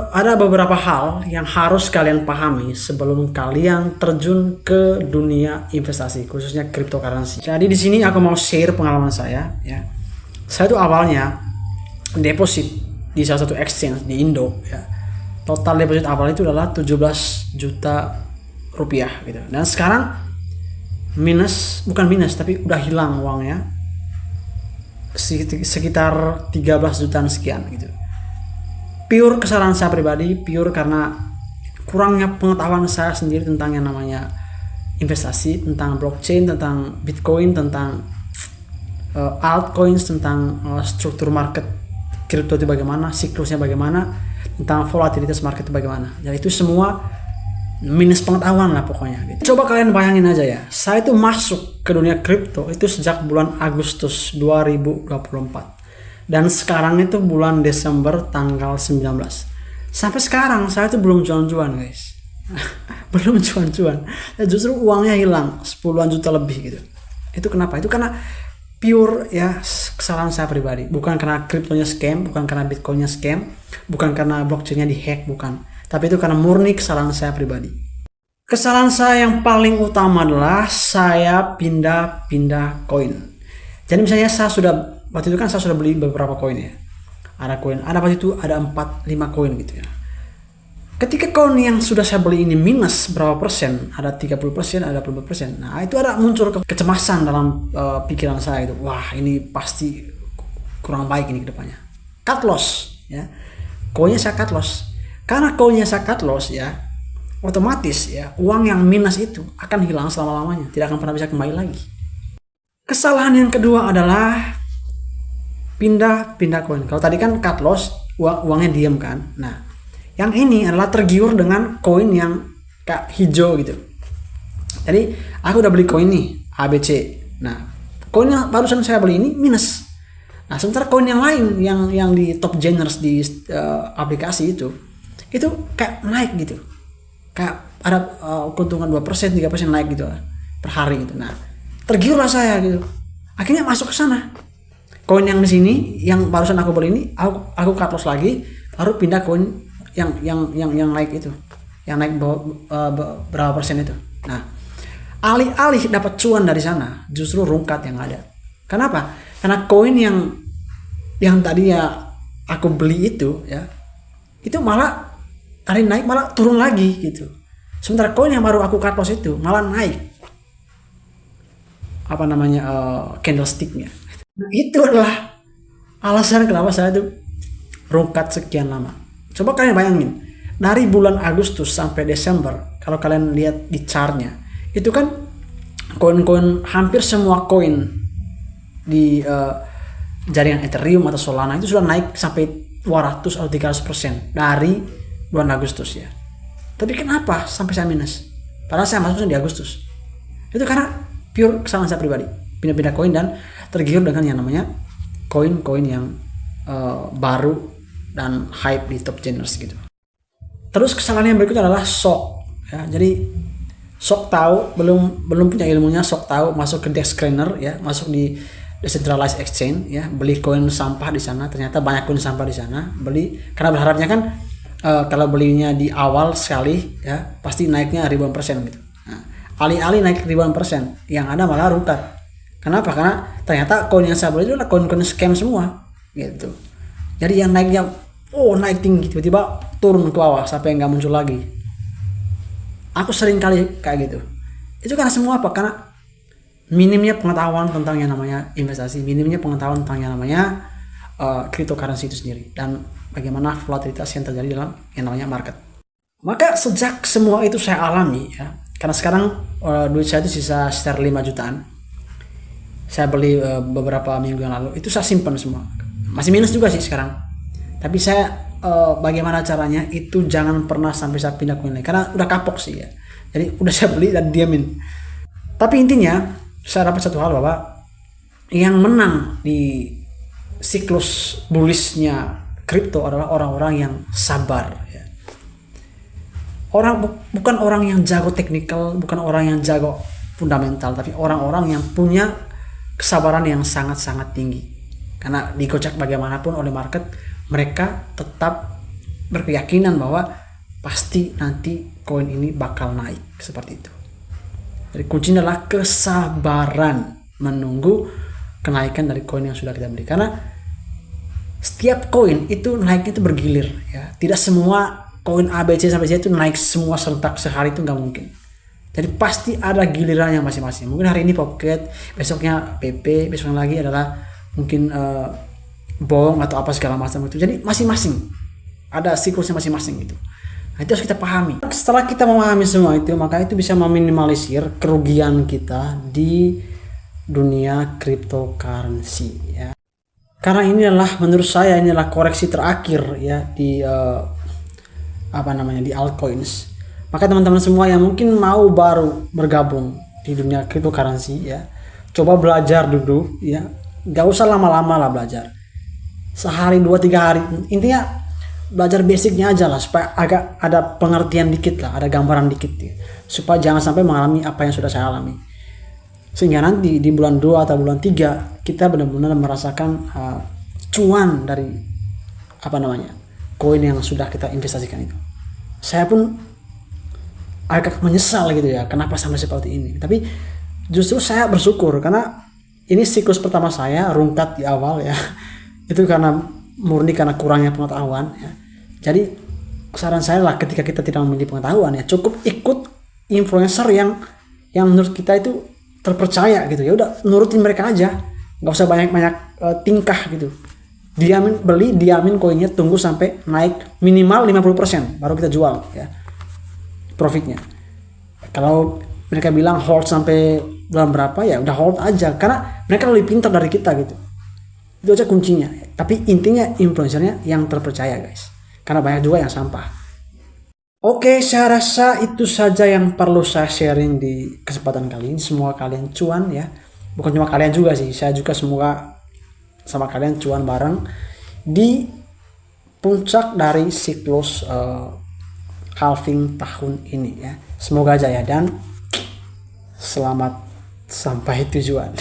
ada beberapa hal yang harus kalian pahami sebelum kalian terjun ke dunia investasi, khususnya cryptocurrency. Jadi di sini aku mau share pengalaman saya ya. Saya tuh awalnya deposit di salah satu exchange di Indo ya. Total deposit awal itu adalah 17 juta rupiah gitu. Dan sekarang bukan minus tapi udah hilang uangnya sekitar 13 jutaan sekian gitu. Pure kesalahan saya pribadi, pure karena kurangnya pengetahuan saya sendiri tentang yang namanya investasi, tentang blockchain, tentang Bitcoin, tentang altcoins, tentang struktur market crypto itu bagaimana, siklusnya bagaimana, tentang volatilitas market itu bagaimana. Jadi itu semua minus pengetahuan lah pokoknya gitu. Coba kalian bayangin aja ya, saya itu masuk ke dunia crypto itu sejak bulan Agustus 2024. Dan sekarang itu bulan Desember tanggal 19. Sampai sekarang saya itu belum cuan-cuan guys. Belum cuan-cuan. Ya justru uangnya hilang 10-an juta lebih gitu. Itu kenapa? Itu karena pure ya kesalahan saya pribadi. Bukan karena kriptonya scam, bukan karena bitcoinnya scam, bukan karena blockchainnya dihack, bukan. Tapi itu karena murni kesalahan saya pribadi. Kesalahan saya yang paling utama adalah saya pindah-pindah koin. Jadi misalnya waktu itu kan saya sudah beli beberapa koin ya. Ada waktu itu ada 4-5 koin gitu ya. Ketika koin yang sudah saya beli ini minus berapa persen, ada 30%, ada 20%. Nah, itu ada muncul kecemasan dalam pikiran saya itu. Wah, ini pasti kurang baik ini ke depannya. Cut loss ya. Koinnya saya cut loss. Karena koinnya saya cut loss ya, otomatis ya uang yang minus itu akan hilang selama-lamanya, tidak akan pernah bisa kembali lagi. Kesalahan yang kedua adalah pindah koin. Kalau tadi kan cut loss, uangnya diem kan. Nah, yang ini adalah tergiur dengan koin yang kayak hijau gitu. Jadi aku udah beli koin nih ABC. Nah, koin yang barusan saya beli ini minus. Nah, sementara koin yang lain yang di top gainers di aplikasi itu kayak naik gitu. Kayak ada keuntungan 2%, 3% naik gitu lah per hari gitu. Nah, tergiurlah saya gitu. Akhirnya masuk ke sana. Koin yang di sini yang barusan aku beli ini aku cut loss lagi, baru pindah koin yang naik itu, yang naik berapa persen itu. Nah, alih-alih dapat cuan dari sana, justru rungkat yang ada. Kenapa? Karena koin yang tadi ya aku beli itu ya, itu malah hari naik malah turun lagi gitu. Sementara koin yang baru aku cut loss itu malah naik candlesticknya. Nah, itu adalah alasan kenapa saya tuh rungkat sekian lama. Coba kalian bayangin, dari bulan Agustus sampai Desember, kalau kalian lihat di chartnya, itu kan koin-koin, hampir semua koin di jaringan Ethereum atau Solana itu sudah naik sampai 200 atau 300% dari bulan Agustus ya. Tapi kenapa sampai saya minus? Padahal saya masuknya di Agustus. Itu karena pure kesalahan saya pribadi, pindah-pindah koin dan tergiur dengan yang namanya koin-koin yang baru dan hype di top gainers gitu. Terus kesalahan yang berikutnya adalah shock ya. Jadi shock tahu belum punya ilmunya, shock tahu masuk ke DEX screener ya, masuk di decentralized exchange ya, beli koin sampah di sana, ternyata banyak koin sampah di sana, beli karena berharapnya kan kalau belinya di awal sekali ya pasti naiknya ribuan persen gitu. Nah, alih-alih naik ribuan persen, yang ada malah rungkat. Kenapa? Karena ternyata koin yang saya beli itu adalah koin-koin scam semua gitu. Jadi yang naiknya naik tinggi, tiba-tiba turun ke bawah sampai nggak muncul lagi. Aku sering kali kayak gitu. Itu karena semua apa? Karena minimnya pengetahuan tentang yang namanya investasi, minimnya pengetahuan tentang yang namanya cryptocurrency itu sendiri, dan bagaimana volatilitas yang terjadi dalam yang namanya market. Maka sejak semua itu saya alami ya, karena sekarang duit saya itu sisa sekitar 5 jutaan. Saya beli beberapa minggu yang lalu, itu saya simpan semua. Masih minus juga sih sekarang. Tapi saya bagaimana caranya itu jangan pernah sampai saya pindah koin lain, karena udah kapok sih ya. Jadi udah saya beli dan diamin. Tapi intinya saya dapat satu hal, bahwa yang menang di siklus bullishnya kripto adalah orang-orang yang sabar ya. Bukan orang yang jago teknikal, bukan orang yang jago fundamental, tapi orang-orang yang punya kesabaran yang sangat-sangat tinggi. Karena dikocak bagaimanapun oleh market, mereka tetap berkeyakinan bahwa pasti nanti koin ini bakal naik seperti itu. Jadi kuncinya adalah kesabaran menunggu kenaikan dari koin yang sudah kita beli, karena setiap koin itu naiknya itu bergilir ya. Tidak semua koin ABC sampai Z itu naik semua serentak sehari, itu nggak mungkin. Jadi pasti ada gilirannya masing-masing. Mungkin hari ini Pocket, besoknya PP, besoknya lagi adalah mungkin bong atau apa segala macam itu. Jadi masing-masing ada siklusnya masing-masing gitu. Nah, itu harus kita pahami. Setelah kita memahami semua itu, maka itu bisa meminimalisir kerugian kita di dunia cryptocurrency ya. Karena ini adalah, menurut saya ini adalah koreksi terakhir ya di di altcoins. Maka teman-teman semua yang mungkin mau baru bergabung di dunia cryptocurrency ya, coba belajar dulu ya. Gak usah lama-lama lah belajar. Sehari 2-3 hari. Intinya belajar basicnya aja lah, supaya agak ada pengertian dikit lah, ada gambaran dikit ya, supaya jangan sampai mengalami apa yang sudah saya alami, sehingga nanti di bulan 2 atau bulan 3 kita benar-benar merasakan cuan dari koin yang sudah kita investasikan itu. Saya pun agak menyesal gitu ya, kenapa sampai seperti ini. Tapi justru saya bersyukur karena ini siklus pertama saya rungkat di awal ya. Itu murni karena kurangnya pengetahuan ya. Jadi saran saya lah, ketika kita tidak memiliki pengetahuan ya, cukup ikut influencer yang menurut kita itu terpercaya gitu. Ya udah nurutin mereka aja, nggak usah banyak tingkah gitu. Diamin koinnya, tunggu sampai naik minimal 50% baru kita jual ya profitnya. Kalau mereka bilang hold sampai bulan berapa, ya udah hold aja, karena mereka lebih pintar dari kita gitu. Itu aja kuncinya. Tapi intinya influencernya yang terpercaya guys, karena banyak juga yang sampah. Oke, saya rasa itu saja yang perlu saya sharing di kesempatan kali ini. Semua kalian cuan ya, bukan cuma kalian juga sih, saya juga semoga sama kalian cuan bareng di puncak dari siklus halving tahun ini ya. Semoga aja ya, dan selamat sampai tujuan.